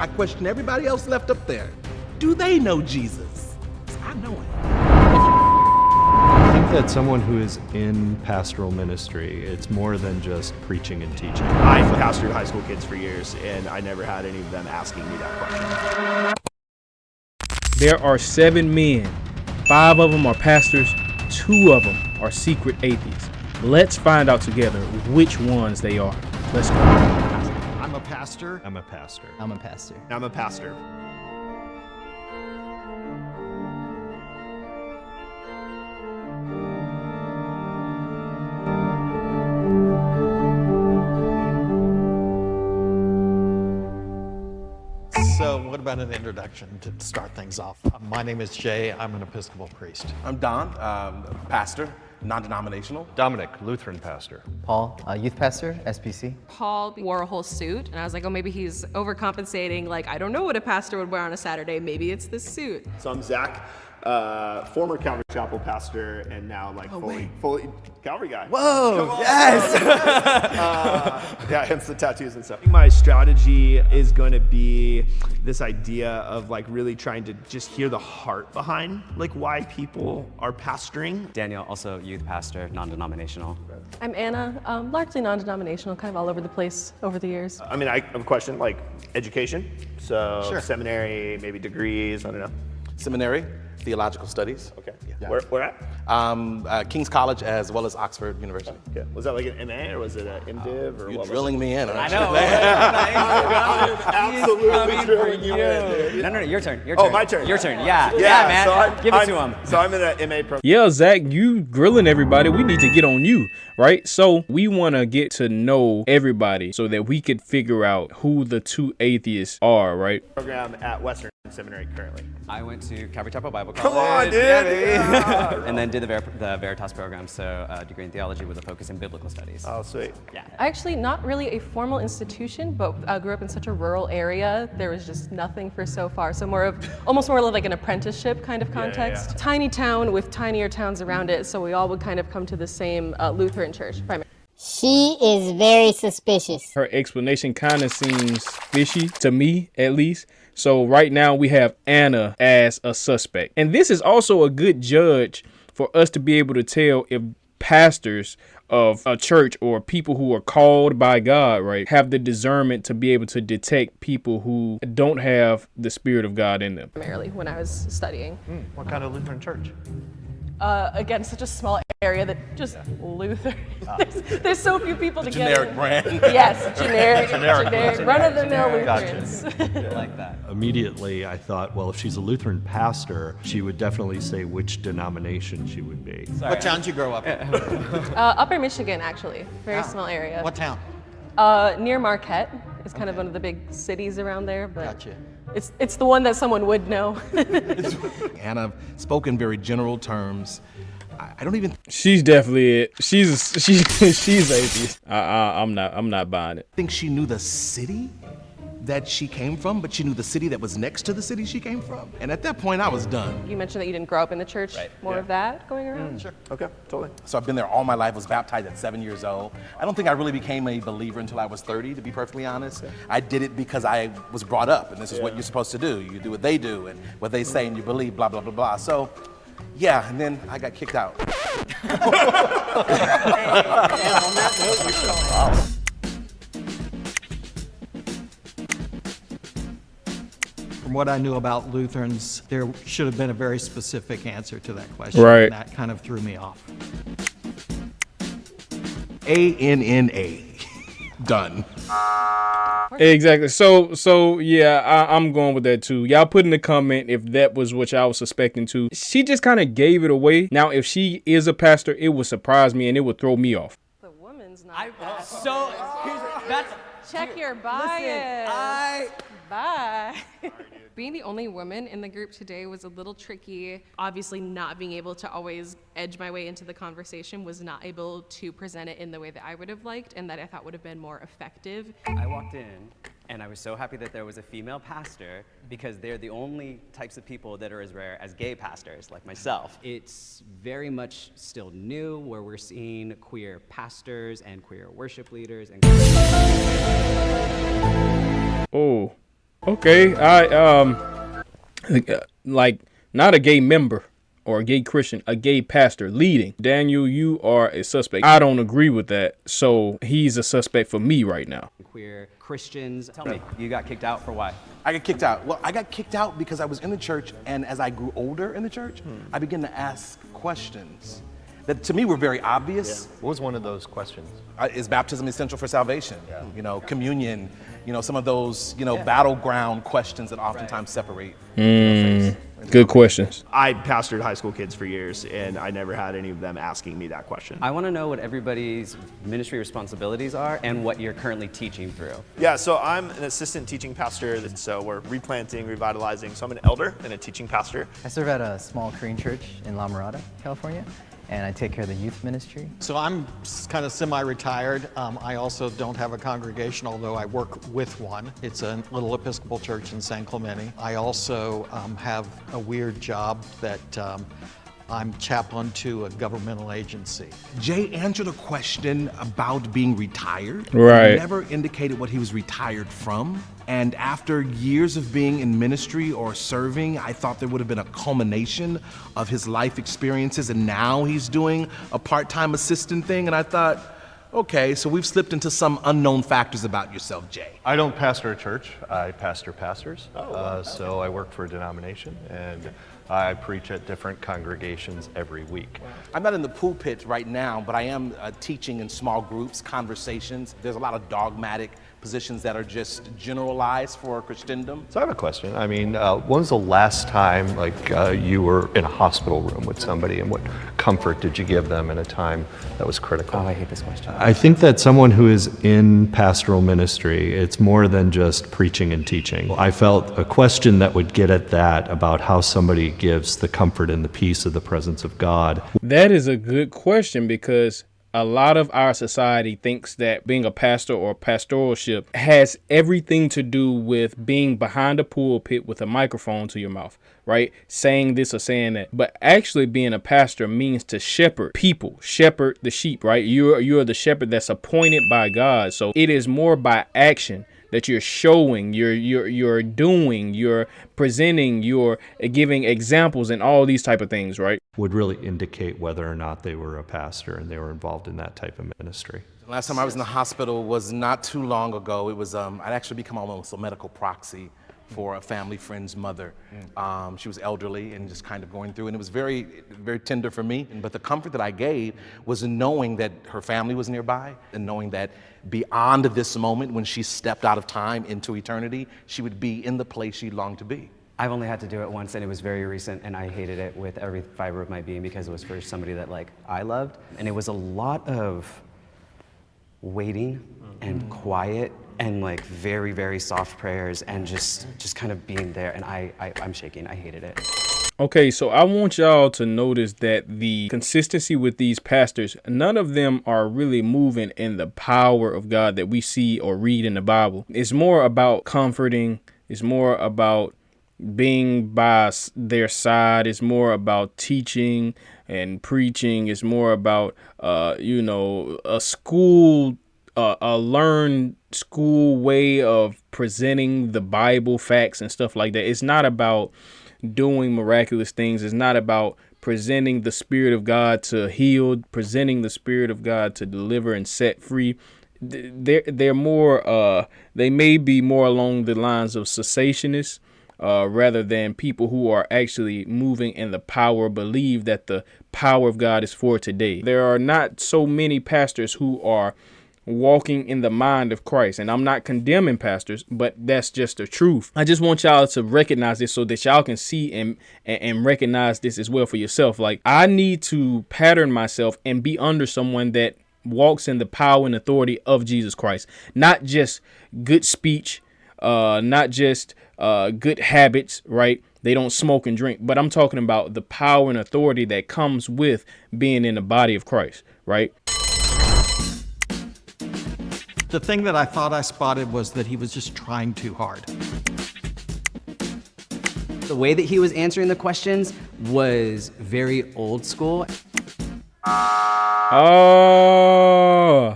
I question everybody else left up there. Do they know Jesus? I know him. I think that someone who is in pastoral ministry, it's more than just preaching and teaching. I've pastored high school kids for years, and I never had any of them asking me that question. There are 7 men. 5 of them are pastors. 2 of them are secret atheists. Let's find out together which ones they are. Let's go. I'm a pastor. I'm a pastor. I'm a pastor. I'm a pastor. So what about an introduction to start things off? My name is Jay. I'm an Episcopal priest. I'm Don, pastor, non-denominational. Dominic, Lutheran pastor. Paul, youth pastor, SPC. Paul wore a whole suit, and I was like, oh, maybe he's overcompensating. Like, I don't know what a pastor would wear on a Saturday. Maybe it's this suit. So I'm Zach, former Calvary Chapel pastor, and now like fully Calvary guy. Whoa, yes! Yeah, hence the tattoos and stuff. My strategy is going to be this idea of like really trying to just hear the heart behind like why people are pastoring. Daniel, also youth pastor, non-denominational. I'm Anna, largely non-denominational, kind of all over the place over the years. I mean, I have a question like education. So Sure. Seminary, maybe degrees, I don't know. Seminary, theological studies. Okay. Yeah. Where at? King's College as well as Oxford University. Okay. Was that like an MA or was it an MDiv or You're what? drilling me in. I know. Absolutely drilling you in, dude. No, your turn. Oh, my turn. Your turn. Yeah, man. So Give it to him. So I'm in an MA program. Yeah, Zach, you grilling everybody. We need to get on you, right? So we want to get to know everybody so that we could figure out who the 2 atheists are, right? Program at Western Seminary currently. I went to Calvary Chapel Bible Come College. on, dude. Yeah. And then did the Veritas program, so a degree in theology with a focus in biblical studies. Oh, sweet. Yeah. Actually, not really a formal institution, but I grew up in such a rural area. There was just nothing for so far. So almost more like an apprenticeship kind of context. yeah. Tiny town with tinier towns around it, so we all would kind of come to the same Lutheran church primarily. She is very suspicious. Her explanation kind of seems fishy to me, at least. So right now we have Anna as a suspect. And this is also a good judge for us to be able to tell if pastors of a church or people who are called by God, right, have the discernment to be able to detect people who don't have the Spirit of God in them. Primarily when I was studying. What kind of Lutheran church? Again, such a small area that just Luther. There's so few people to Generic get. brand. Yes, generic, run-of-the-mill Lutherans. I like that. Immediately, I thought, well, if she's a Lutheran pastor, she would definitely say which denomination she would be. What town did you grow up in? Upper Michigan, actually, very small area. What town? Near Marquette is kind of one of the big cities around there, but Gotcha. it's the one that someone would know. And I've spoken very general terms. I don't even She's definitely it. She's atheist. I'm not buying it. think she knew the city that she came from, but she knew the city that was next to the city she came from. And at that point, I was done. You mentioned that you didn't grow up in the church. More of that going around? Sure. Okay, totally. So I've been there all my life, was baptized at 7 years old. I don't think I really became a believer until I was 30, to be perfectly honest. I did it because I was brought up, and this is what you're supposed to do. You do what they do, and what they say, and you believe, blah, blah, blah, blah. So, yeah, and then I got kicked out. From what I knew about Lutherans, there should have been a very specific answer to that question. Right. And that kind of threw me off. ANNA. Done. Exactly. So yeah, I'm going with that too. Y'all put in the comment if that was what y'all was suspecting too. She just kind of gave it away. Now, if she is a pastor, it would surprise me and it would throw me off. The woman's not bad. So that's Check your bias. Bye. Being the only woman in the group today was a little tricky. Obviously, not being able to always edge my way into the conversation was not able to present it in the way that I would have liked and that I thought would have been more effective. I walked in and I was so happy that there was a female pastor because they're the only types of people that are as rare as gay pastors like myself. It's very much still new where we're seeing queer pastors and queer worship leaders and Okay, like not a gay member or a gay Christian, a gay pastor leading. Daniel, you are a suspect. I don't agree with that, so he's a suspect for me right now. Queer Christians. Tell me, you got kicked out for why? I got kicked out. Well, I got kicked out because I was in the church, and as I grew older in the church, I began to ask questions that to me were very obvious. What was one of those questions? Is baptism essential for salvation? You know, communion, you know, some of those, you know, battleground questions that oftentimes separate. Good questions. I pastored high school kids for years, and I never had any of them asking me that question. I want to know what everybody's ministry responsibilities are and what you're currently teaching through. Yeah, so I'm an assistant teaching pastor, so we're replanting, revitalizing. So I'm an elder and a teaching pastor. I serve at a small Korean church in La Mirada, California, and I take care of the youth ministry. So I'm kind of semi-retired. I also don't have a congregation, although I work with one. It's a little Episcopal church in San Clemente. I also have a weird job that I'm chaplain to a governmental agency. Jay answered a question about being retired. Right. He never indicated what he was retired from. And after years of being in ministry or serving, I thought there would have been a culmination of his life experiences, and now he's doing a part-time assistant thing. And I thought, okay, so we've slipped into some unknown factors about yourself, Jay. I don't pastor a church. I pastor pastors. So I work for a denomination, and I preach at different congregations every week. I'm not in the pulpit right now, but I am teaching in small groups, conversations. There's a lot of dogmatic positions that are just generalized for Christendom. So I have a question. I mean, when was the last time you were in a hospital room with somebody, and what comfort did you give them in a time that was critical? Oh, I hate this question. I think that someone who is in pastoral ministry, it's more than just preaching and teaching. I felt a question that would get at that about how somebody gives the comfort and the peace of the presence of God. That is a good question, because a lot of our society thinks that being a pastor or pastoralship has everything to do with being behind a pulpit with a microphone to your mouth, right? Saying this or saying that. But actually being a pastor means to shepherd people, shepherd the sheep, right? You're the shepherd that's appointed by God. So it is more by action that you're showing, you're doing, you're presenting, you're giving examples and all these type of things, right? Would really indicate whether or not they were a pastor and they were involved in that type of ministry. The last time I was in the hospital was not too long ago. It was, I'd actually become almost a medical proxy for a family friend's mother. She was elderly and just kind of going through, and it was very, very tender for me. But the comfort that I gave was in knowing that her family was nearby, and knowing that beyond this moment, when she stepped out of time into eternity, she would be in the place she longed to be. I've only had to do it once, and it was very recent, and I hated it with every fiber of my being because it was for somebody that I loved, and it was a lot of waiting and quiet and very, very soft prayers and just kind of being there, and I'm shaking. I hated it. Okay, so I want y'all to notice that the consistency with these pastors, none of them are really moving in the power of God that we see or read in the Bible. It's more about comforting. It's more about being by their side. It's more about teaching and preaching. It's more about, a learned school way of presenting the Bible facts and stuff like that. It's not about doing miraculous things. It's not about presenting the Spirit of God to heal, presenting the Spirit of God to deliver and set free. They're more, they may be more along the lines of cessationists, rather than people who are actually moving in the power, believe that the power of God is for today. There are not so many pastors who are walking in the mind of Christ. And I'm not condemning pastors, but that's just the truth. I just want y'all to recognize this so that y'all can see and recognize this as well for yourself. I need to pattern myself and be under someone that walks in the power and authority of Jesus Christ, not just good speech, not just good habits, right? They don't smoke and drink, but I'm talking about the power and authority that comes with being in the body of Christ, right? The thing that I thought I spotted was that he was just trying too hard. The way that he was answering the questions was very old school. Oh.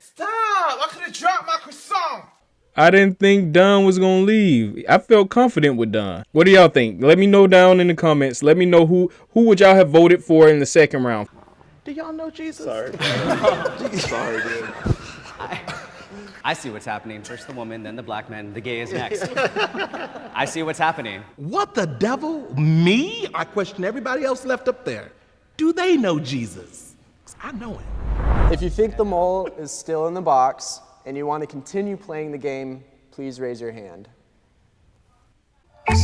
Stop! I could have dropped my croissant. I didn't think Don was gonna leave. I felt confident with Don. What do y'all think? Let me know down in the comments. Let me know who would y'all have voted for in the second round. Do y'all know Jesus? Sorry. Sorry, dude. I see what's happening. First the woman, then the black man, the gay is next. I see what's happening. What the devil? Me? I question everybody else left up there. Do they know Jesus? 'Cause I know him. If you think the mole is still in the box and you want to continue playing the game, please raise your hand.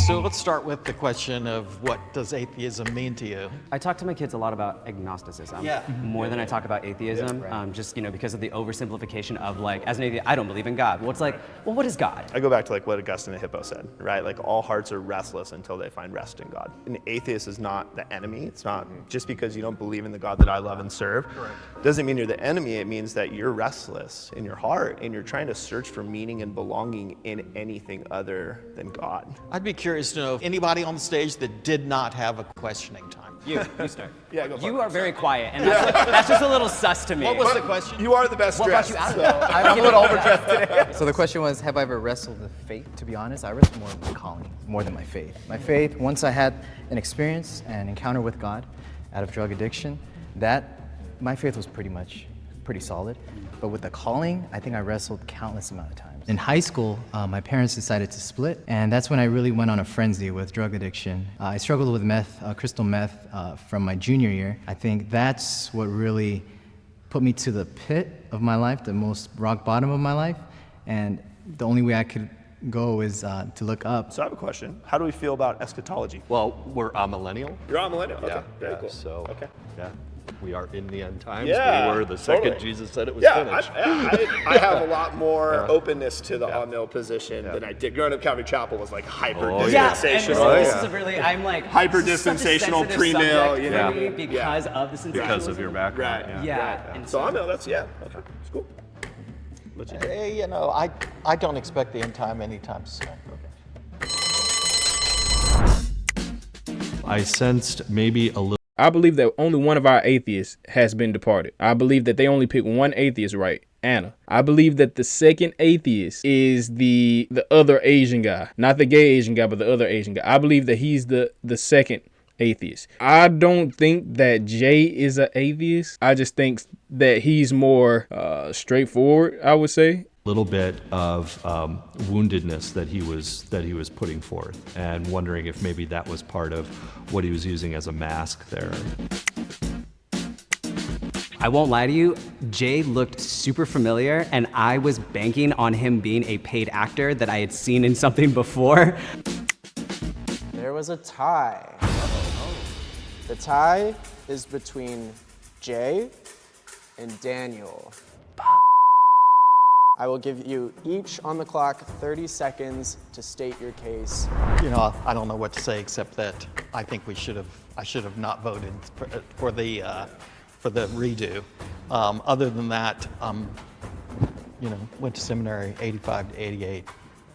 So let's start with the question of what does atheism mean to you? I talk to my kids a lot about agnosticism, more than I talk about atheism, just because of the oversimplification of like, as an atheist, I don't believe in God. Well, it's like, well, what is God? I go back to like what Augustine the Hippo said, right? Like all hearts are restless until they find rest in God. An atheist is not the enemy. It's not just because you don't believe in the God that I love and serve. Doesn't mean you're the enemy. It means that you're restless in your heart and you're trying to search for meaning and belonging in anything other than God. I'd be curious to know if anybody on the stage that did not have a questioning time. You start. Yeah, go for it. You are very quiet, and that's just a little sus to me. What was the question? You are the best What dressed. brought you out of it? I'm a little overdressed today. So the question was, have I ever wrestled with faith? To be honest, I wrestled more with my calling, more than my faith. My faith, once I had an experience, an encounter with God out of drug addiction, my faith was pretty solid. But with the calling, I think I wrestled countless amount of times. In high school, my parents decided to split, and that's when I really went on a frenzy with drug addiction. I struggled with crystal meth, from my junior year. I think that's what really put me to the pit of my life, the most rock bottom of my life, and the only way I could go is to look up. So I have a question. How do we feel about eschatology? Well, we're amillennial. You're on millennial. Okay. Yeah, Very cool. So, okay. yeah, we are in the end times. Yeah, we were the second totally. Jesus said it was Yeah, finished. I have a lot more openness to the on-mill position than I did. Growing up, Calvary Chapel was like hyper dispensational. This is a really, I'm like Hyper this is such a dispensational sensitive pre-mill, subject you for know? me because of the sensationalism. Because of your background. Right. Yeah. And so on-mill, that's okay. It's cool. Hey, I don't expect the end time anytime soon. I sensed maybe a little. I believe that only one of our atheists has been departed. I believe that they only picked one atheist right, Anna. I believe that the second atheist is the other Asian guy. Not the gay Asian guy, but the other Asian guy. I believe that he's the second atheist. I don't think that Jay is an atheist. I just think that he's more straightforward, I would say. Little bit of woundedness that he was putting forth, and wondering if maybe that was part of what he was using as a mask there. I won't lie to you, Jay looked super familiar, and I was banking on him being a paid actor that I had seen in something before. There was a tie. The tie is between Jay and Daniel. I will give you each on the clock 30 seconds to state your case. I don't know what to say except that I think I should have not voted for the redo. Other than that, went to seminary 85 to 88,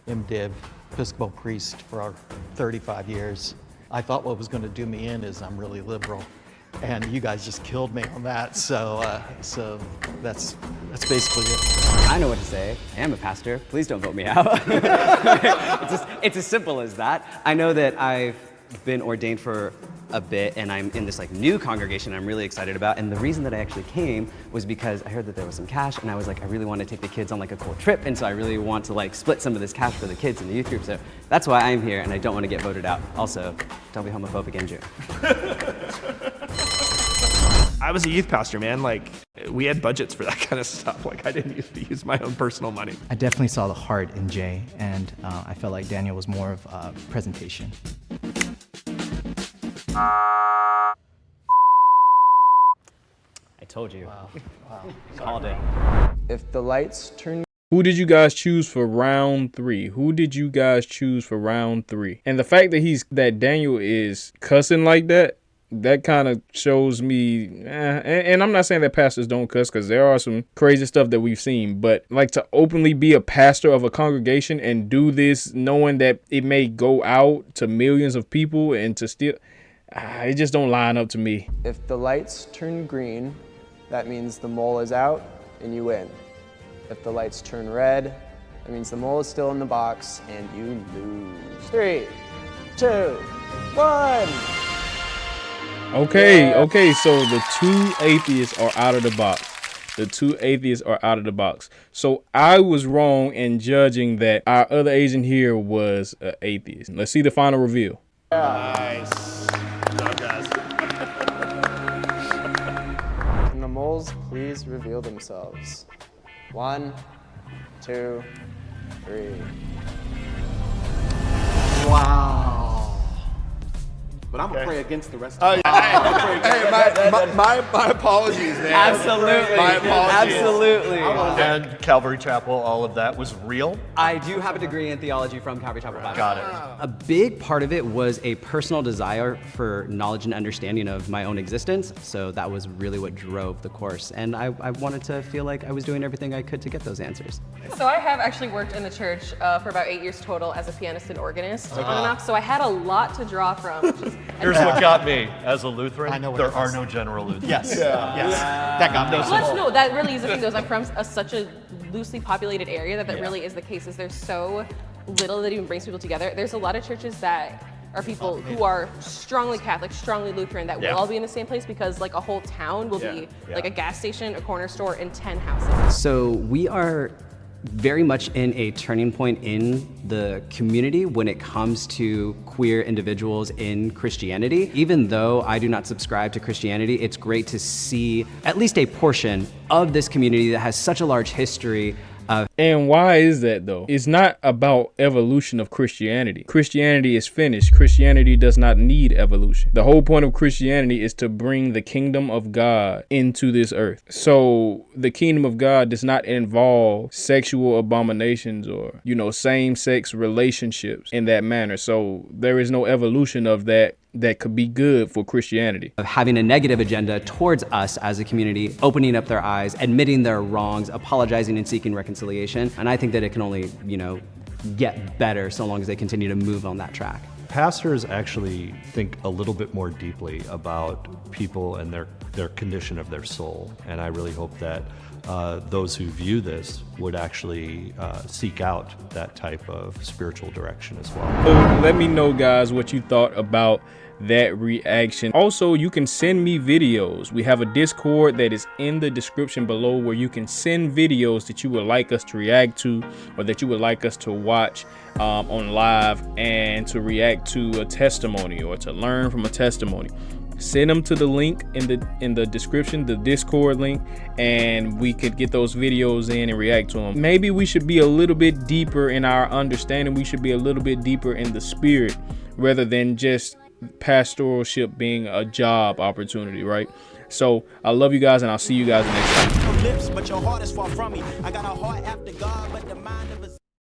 MDiv, Episcopal priest for 35 years. I thought what was going to do me in is I'm really liberal. And you guys just killed me on that, so that's basically it. I know what to say. I am a pastor. Please don't vote me out. It's as simple as that. I know that I've been ordained for a bit, and I'm in this like new congregation I'm really excited about. And the reason that I actually came was because I heard that there was some cash, and I was like, I really want to take the kids on like a cool trip, and so I really want to like split some of this cash for the kids in the youth group. So that's why I'm here, and I don't want to get voted out. Also, don't be homophobic in June. I was a youth pastor, man. Like, we had budgets for that kind of stuff. Like, I didn't used to use my own personal money. I definitely saw the heart in Jay, and I felt like Daniel was more of a presentation. I told you. Wow. Called it. If the lights turn... Who did you guys choose for round 3? Who did you guys choose for round 3? And the fact that Daniel is cussing like that kind of shows me, and I'm not saying that pastors don't cuss, because there are some crazy stuff that we've seen, but like to openly be a pastor of a congregation and do this knowing that it may go out to millions of people and to still, it just don't line up to me. If the lights turn green, that means the mole is out and you win. If the lights turn red, That means the mole is still in the box and you lose. 3, 2, 1. Okay, so the 2 atheists are out of the box. The 2 atheists are out of the box. So I was wrong in judging that our other agent here was an atheist. Let's see the final reveal. Nice. Good job, guys. Can the moles please reveal themselves? 1, 2, 3. Wow. But I'm gonna pray against the rest of Hey, my apologies, man. Absolutely. My apologies. Absolutely. And Calvary Chapel, all of that was real? I do have a degree in theology from Calvary Chapel Bible. Got it. A big part of it was a personal desire for knowledge and understanding of my own existence. So that was really what drove the course. And I wanted to feel like I was doing everything I could to get those answers. So I have actually worked in the church for about 8 years total as a pianist and organist on and off. So I had a lot to draw from. Which is, Here's what got me as a Lutheran. I know what there it are is. no general Lutherans. Yes. Yes. That got me. well, no, that really is the thing. Though, is I'm from such a loosely populated area that really is the case. Is there's so little that even brings people together. There's a lot of churches that are people who are strongly Catholic, strongly Lutheran, that will all be in the same place because like a whole town will be like a gas station, a corner store, and 10 houses. So we are very much in a turning point in the community when it comes to queer individuals in Christianity. Even though I do not subscribe to Christianity, it's great to see at least a portion of this community that has such a large history of. And why is that though? It's not about evolution of Christianity. Christianity is finished. Christianity does not need evolution. The whole point of Christianity is to bring the kingdom of God into this earth. So the kingdom of God does not involve sexual abominations or, same-sex relationships in that manner. So there is no evolution of that could be good for Christianity. Of having a negative agenda towards us as a community, opening up their eyes, admitting their wrongs, apologizing and seeking reconciliation. And I think that it can only, get better so long as they continue to move on that track. Pastors actually think a little bit more deeply about people and their condition of their soul. And I really hope that those who view this would actually seek out that type of spiritual direction as well. So let me know, guys, what you thought about that reaction. Also, you can send me videos. We have a Discord that is in the description below where you can send videos that you would like us to react to or that you would like us to watch on live and to react to a testimony or to learn from a testimony. Send them to the link in the description, the Discord link, and we could get those videos in and react to them. Maybe we should be a little bit deeper in our understanding. We should be a little bit deeper in the spirit rather than just pastoralship being a job opportunity, right? So I love you guys and I'll see you guys next time. But your heart is far from me. I got a heart after God, but the mind of a